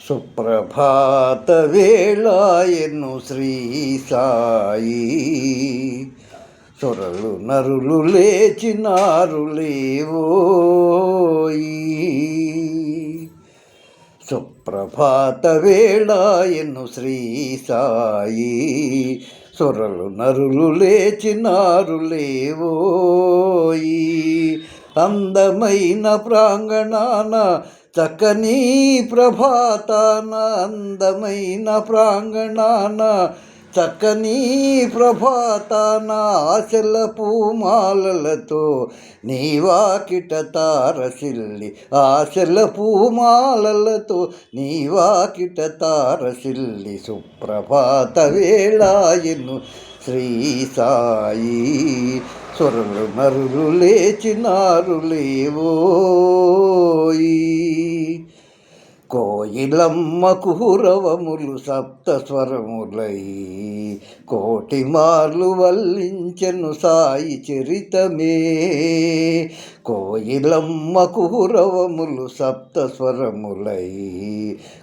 సుప్రభాత వేళాయను శ్రీ సాయి, సురలు నరులు లేచినారు లేవోయి. సుప్రభాత వేళాయను శ్రీ సాయి, సురలు నరులు లేచినారు లేవోయి. అందమైన ప్రాంగణాన చక్కని ప్రభాతాన, అందమైన ప్రాంగణాన చక్కని ప్రభాతాన, ఆశల పూమాలలతో నీవాకిట తారసిల్లి, ఆశల పూమాలలతో నీవాకిట తారసిల్లి. సుప్రభాత వేళాయను శ్రీ సాయి, సురలు నరులు లేచినారు లేవోయి. కోయిలమ్మ కుహురవములు సప్త స్వరములై, కోటి మార్లు వల్లించెను సాయి చరితమే. కోయిలమ్మ కుహురవములు సప్త స్వరములై,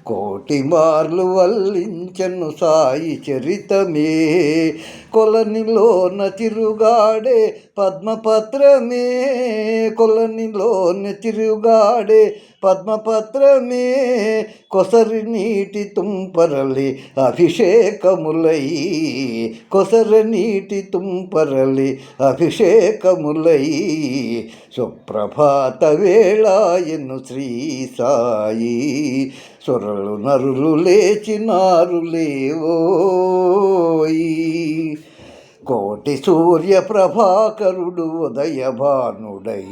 కోటి మార్లు వల్లించెను సాయి చరితమే. కొలనిలోన తిరుగాడే పద్మపత్రమే, కొలనిలోన తిరుగాడే పద్మపత్రమే. కొసరి నీటి తుంపరలి అభిషేకములై, కొసరి నీటి తుంపరలి అభిషేకములై. సుప్రభాత వేళాయను శ్రీ సాయి, సురలు నరులు లేచినారు లేవోయి. కోటి సూర్య ప్రభాకరుడు ఉదయభానుడై,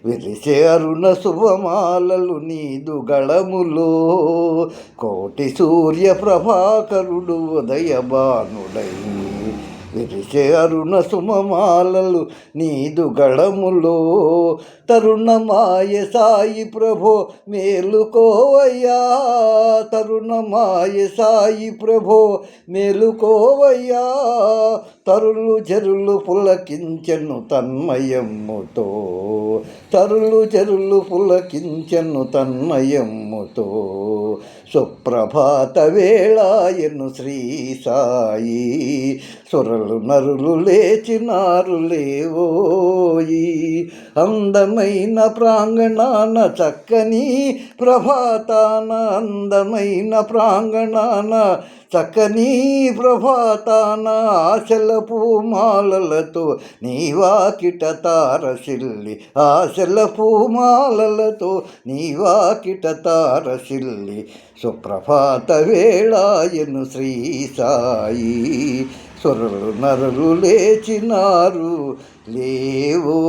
విరిసే అరుణ శుభమాలలు నీదు గళములో. కోటి సూర్య ప్రభాకరుడు ఉదయభానుడై, విరిసే అరుణ సుమమాలలు నీదు గళములో. తరుణమాయ సాయి ప్రభో మేలుకోవయ్యా, తరుణమాయ సాయి ప్రభో మేలుకోవయ్యా. తరులు జరులు పులకించెను తన్మయమ్ముతో, తరులు జరులు పులకించెను తన్మయమ్ముతో. సుప్రభాత వేళాయను శ్రీ సాయి, సురలు నరులు లేచినారు లేవోయి. అందమైన ప్రాంగణాన చక్కని ప్రభాతాన, అందమైన ప్రాంగణాన చక్కని ప్రభాతాన, ఆశల పూమాలలతో నీవాకిట తారసిల్లి, ఆశల పూమాలలతో నీవాకిట తారసిల్లి. సుప్రభాత వేళాయను శ్రీ సాయి, సురలు నరులు లేచినారు లేవో.